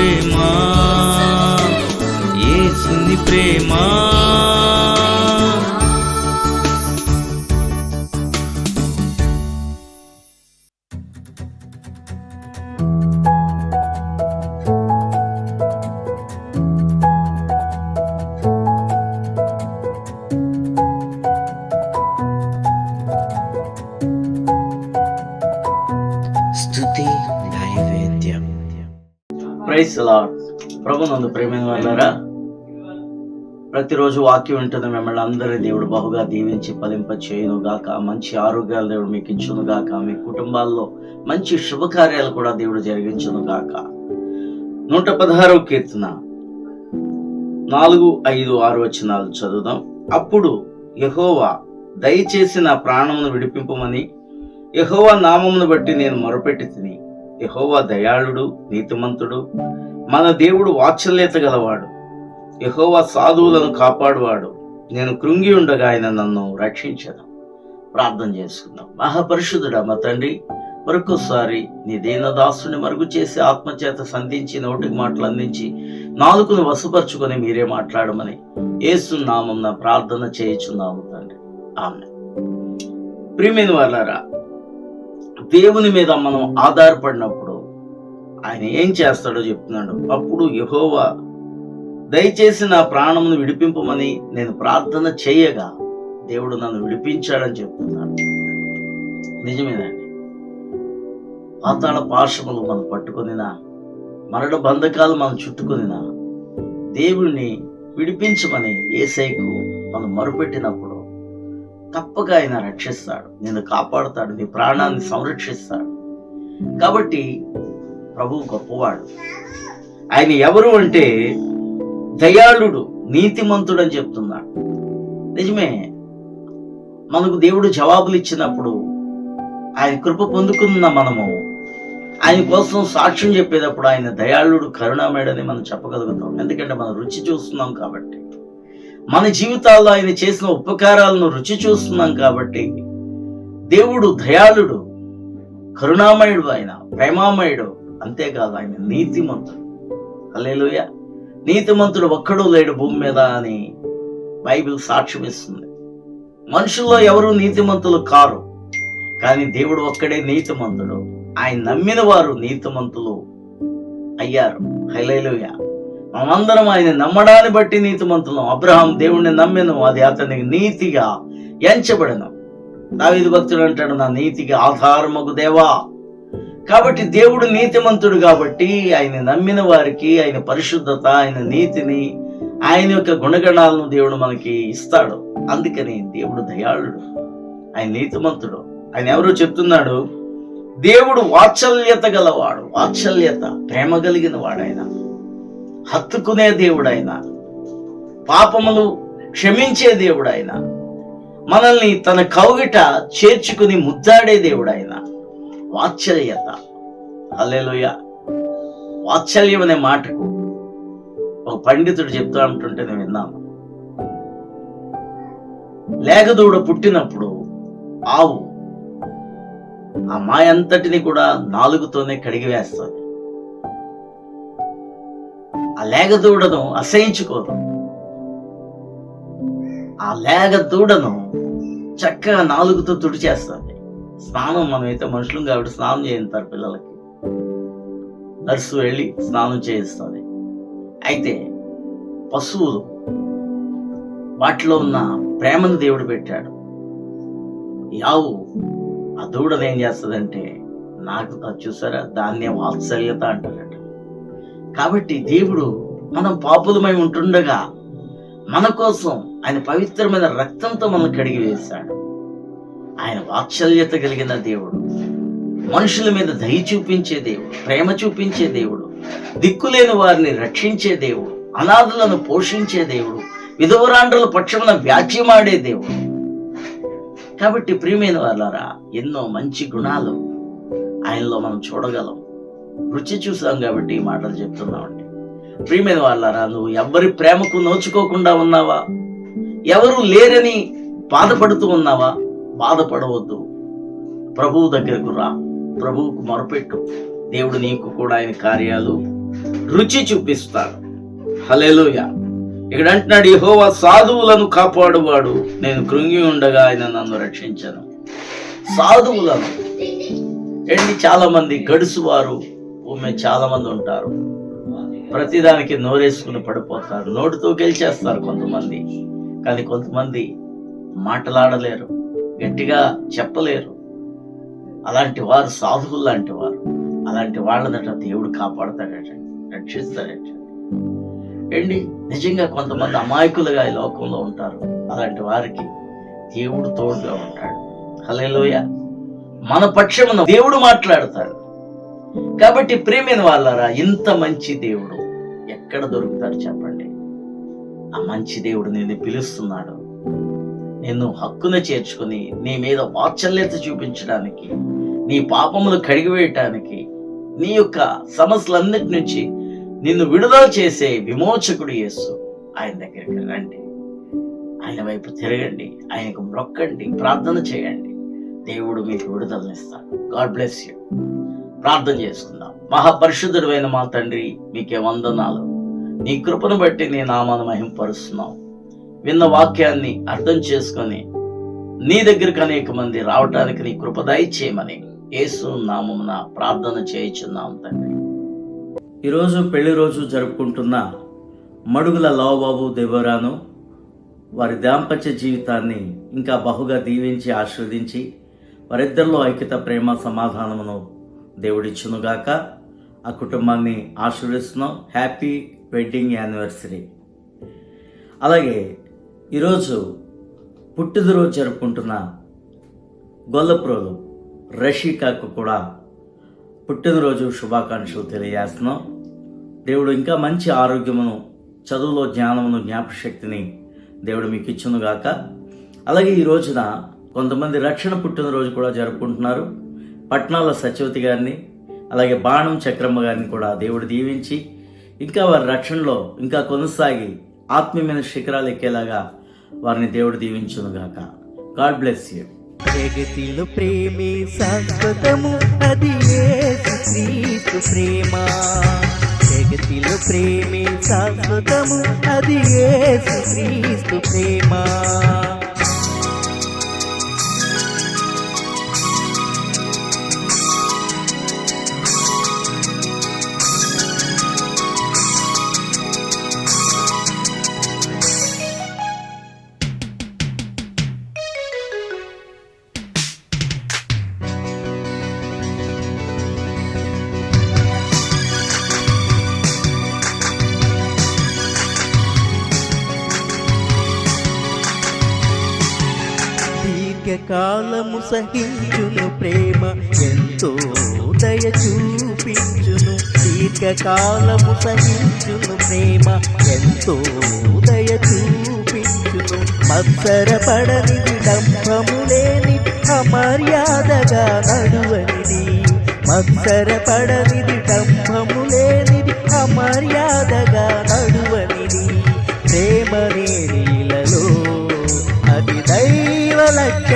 ప్రేమ, యేసుని ప్రేమ. స్తుతి నైవేద్యం. Praise the Lord. ప్రభునందు ప్రేమైన వాళ్ళారా, ప్రతిరోజు వాక్యం వింటున్న మిమ్మల్ని అందరి దేవుడు బహుగా దీవించి ఫలింప చేయును గాక. మంచి ఆరోగ్యాలు దేవుడు మీకు ఇచ్చును గాక. మీ కుటుంబాల్లో మంచి శుభకార్యాలు కూడా దేవుడు జరిగించును గాక. 116వ కీర్తన 4, 5, 6 వచనాలు చదువుదాం. అప్పుడు యెహోవా దయచేసి నా ప్రాణమును విడిపింపమని యెహోవా నామమును బట్టి నేను మొరపెట్టి తిని. యెహోవా దయాళుడు, నీతిమంతుడు, మన దేవుడు వాత్సల్యత గలవాడు. యెహోవా సాధువులను కాపాడువాడు. నేను కృంగి ఉండగా ఆయన నన్ను రక్షించను. ప్రార్థన చేసుకుందాం. మహాపరిశుద్ధుడా మా తండ్రి, మరొకసారి నీ దీనదాసుని మరుగు చేసి ఆత్మచేత సంధించి నోటికి మాటలు అందించి నాలుకను వశపరుచుకొని మీరే మాట్లాడమని యేసు నామమున ప్రార్థన చేయుచున్నాము తండ్రి. ఆమేన్. ప్రియమైన వాళ్ళారా, దేవుని మీద మనం ఆధారపడినప్పుడు ఆయన ఏం చేస్తాడో చెప్తున్నాడు. అప్పుడు యెహోవా దయచేసి నా ప్రాణమును విడిపింపమని నేను ప్రార్థన చేయగా దేవుడు నన్ను విడిపించాడని చెప్తున్నాడు. నిజమేనండి. పాతాళ పాశములు మనం పట్టుకొనినా, మరణ బంధకాలు మనం చుట్టుకొనినా దేవుడిని విడిపించమని యేసయ్యకు మనం మొరపెట్టినప్పుడు తప్పక ఆయన రక్షిస్తాడు, నిన్ను కాపాడుతాడు, నీ ప్రాణాన్ని సంరక్షిస్తాడు. కాబట్టి ప్రభువు గొప్పవాడు. ఆయన ఎవరు అంటే దయాళుడు, నీతిమంతుడు అని చెప్తున్నాడు. నిజమే, మనకు దేవుడు జవాబులు ఇచ్చినప్పుడు ఆయన కృప పొందుకున్న మనము ఆయన కోసం సాక్ష్యం చెప్పేటప్పుడు ఆయన దయాళుడు, కరుణామయుడని మనం చెప్పగలుగుతాం. ఎందుకంటే మనం రుచి చూస్తున్నాం కాబట్టి, మన జీవితాల్లో ఆయన చేసిన ఉపకారాలను రుచి చూస్తున్నాం కాబట్టి దేవుడు దయాళుడు, కరుణామయుడు, ఆయన ప్రేమామయుడు. అంతేకాదు ఆయన నీతిమంతుడు. హల్లెలూయా. నీతిమంతుడు ఒక్కడూ లేడు భూమి మీద అని బైబిల్ సాక్ష్యం ఇస్తుంది. మనుషుల్లో ఎవరు నీతిమంతులు కారు, కానీ దేవుడు ఒక్కడే నీతిమంతుడు. ఆయన నమ్మిన వారు నీతిమంతులు అయ్యారు. హల్లెలూయా. మనమందరం ఆయన నమ్మడాన్ని బట్టి నీతిమంతులం. అబ్రహాం దేవుణ్ణి నమ్మెను, అది అతనికి నీతిగా ఎంచబడెను. దావీదు భక్తుడు అంటాడు, నా నీతికి ఆధారమగు దేవా. కాబట్టి దేవుడు నీతిమంతుడు కాబట్టి ఆయన నమ్మిన వారికి ఆయన పరిశుద్ధత, ఆయన నీతిని, ఆయన యొక్క గుణగణాలను దేవుడు మనకి ఇస్తాడు. అందుకని దేవుడు దయాళుడు, ఆయన నీతిమంతుడు. ఆయన ఎవరో చెప్తున్నాడు, దేవుడు వాత్సల్యత గలవాడు. వాత్సల్యత, ప్రేమ కలిగిన వాడు. ఆయన హత్తుకునే దేవుడు, ఆయన పాపములు క్షమించే దేవుడు, ఆయన మనల్ని తన కౌగిట చేర్చుకుని ముద్దాడే దేవుడు. ఆయన వాత్సల్యత. హల్లెలూయా. వాత్సల్యం అనే మాటకు ఒక పండితుడు చెప్తా ఉంటుంటే నేను విన్నాను. లేగదూడ పుట్టినప్పుడు ఆవు ఆ మాయంతటిని కూడా నాలుగుతోనే కడిగి వేస్తుంది. ఆ లేగదూడను అసహించుకోదు. ఆ లేగదూడను చక్కగా నాలుగుతో తుడిచేస్తుంది. స్నానం, మనమైతే మనుషులు కాబట్టి స్నానం చేయిస్తారు పిల్లలకి, నర్సు వెళ్ళి స్నానం చేయిస్తుంది. అయితే పశువులు, వాటిలో ఉన్న ప్రేమను దేవుడు పెట్టాడు. యావు ఆ దూడను ఏం చేస్తుందంటే నాకు చూసారా, దాన్నే వాత్సల్యత అంటారట. కాబట్టి దేవుడు మనం పాపులమై ఉంటుండగా మన కోసం ఆయన పవిత్రమైన రక్తంతో మనల్ని కడిగి వేశాడు. ఆయన వాత్సల్యత కలిగిన దేవుడు, మనుషుల మీద దయ చూపించే దేవుడు, ప్రేమ చూపించే దేవుడు, దిక్కులేని వారిని రక్షించే దేవుడు, అనాథులను పోషించే దేవుడు, విధవరాండ్రుల పక్షమున వ్యాజ్యమాడే దేవుడు. కాబట్టి ప్రియమైన వాళ్ళారా, ఎన్నో మంచి గుణాలు ఆయనలో మనం చూడగలం. రుచి చూసాం కాబట్టి ఈ మాటలు చెప్తున్నామండి. ప్రియమైన వాళ్ళారా, నువ్వు ఎవరి ప్రేమకు నోచుకోకుండా ఉన్నావా? ఎవరు లేరని బాధపడుతూ ఉన్నావా? బాధపడవద్దు. ప్రభువు దగ్గరకు రా, ప్రభువుకు మొరపెట్టు. దేవుడు నీకు కూడా ఆయన కార్యాలు రుచి చూపిస్తాడు. హల్లెలూయా. ఇక్కడ అంటున్నాడు, యెహోవా సాధువులను కాపాడువాడు, నేను కృంగి ఉండగా ఆయన నన్ను రక్షించను. సాధువులను చాలా మంది గడుసువారు చాలా మంది ఉంటారు. ప్రతిదానికి నోరేసుకుని పడిపోతారు, నోటితో గెలిచేస్తారు కొంతమంది. కానీ కొంతమంది మాటలాడలేరు, గట్టిగా చెప్పలేరు. అలాంటి వారు సాధువులు లాంటి వారు. అలాంటి వాళ్ళదట దేవుడు కాపాడతాడట, రక్షిస్తాడట. నిజంగా కొంతమంది అమాయకులుగా ఈ లోకంలో ఉంటారు. అలాంటి వారికి దేవుడు తోడుగా ఉంటాడు. హల్లెలూయా. మన పక్షమున దేవుడు మాట్లాడతాడు. కాబట్టి ప్రియమైన వాళ్ళారా, ఇంత మంచి దేవుడు ఎక్కడ దొరుకుతాడు చెప్పండి? ఆ మంచి దేవుడు నిన్ను పిలుస్తున్నాడు, నిన్ను హక్కున చేర్చుకుని నీ మీద వాత్సల్యత చూపించడానికి, నీ పాపములు కడిగివేయటానికి, నీ యొక్క సమస్యలన్నిటి నుంచి నిన్ను విడుదల చేసే విమోచకుడు యేసు. ఆయన దగ్గరికి రండి, ఆయన వైపు తిరగండి, ఆయనకు మొక్కండి, ప్రార్థన చేయండి. దేవుడు మీకు విడుదలనిస్తాడు. God bless you. ప్రార్థన చేసుకుందాం. మహాపరిశుద్ధుడైన మా తండ్రి, మీకే వందనాలు. నీ కృపను బట్టి నీ నామాన్ని మహింపరుస్తున్నాం. విన్న వాక్యాన్ని అర్థం చేసుకొని నీ దగ్గరికి అనేక మంది రావటానికి నీ కృప దయచేయమని యేసు నామమున ప్రార్థన చేయుచున్నాం తండ్రి. ఈరోజు పెళ్లి రోజు జరుపుకుంటున్న మడుగుల లావుబాబు దెబోరాను వారి దాంపత్య జీవితాన్ని ఇంకా బహుగా దీవించి ఆశీర్వదించి వారిద్దరిలో ఐక్యత, ప్రేమ, సమాధానమును దేవుడిచ్చునుగాక. ఆ కుటుంబాన్ని ఆశీర్వదిస్తున్నాం. Happy wedding anniversary. అలాగే ఈరోజు పుట్టినరోజు జరుపుకుంటున్న గొల్లప్రోలు రషీకాకు కూడా పుట్టినరోజు శుభాకాంక్షలు తెలియజేస్తున్నాం. దేవుడు ఇంకా మంచి ఆరోగ్యమును, చదువులో జ్ఞానమును, జ్ఞాపశక్తిని దేవుడు మీకు ఇచ్చునుగాక. అలాగే ఈ రోజున కొంతమంది రక్షణ పుట్టినరోజు కూడా జరుపుకుంటున్నారు. పట్నాల సత్యవతి గారిని, అలాగే బాణం చక్రమ్మ గారిని కూడా దేవుడు దీవించి ఇంకా వారి రక్షణలో ఇంకా కొనసాగి ఆత్మీయమైన శిఖరాలు ఎక్కేలాగా వారిని దేవుడు దీవించునుగాక. God bless you. జగతిలో ప్రేమే శాశ్వతము, అది యేసుక్రీస్తు ప్రేమ. జగతిలో ప్రేమే శాశ్వతము, అది యేసుక్రీస్తు ప్రేమ. కాలము సహించును ప్రేమ, ఎంతో దయ చూపించును. దీర్ఘకాలము సహించును ప్రేమ, ఎంతో దయ చూపించును. మత్సరపడనిది, డంభము లేని, అమర్యాదగా నడువనిది. మత్సరపడనిది, డంభము లేనిది, అమర్యాదగా నడువనిది. ప్రేమ నీలలో అది దైవ లక్ష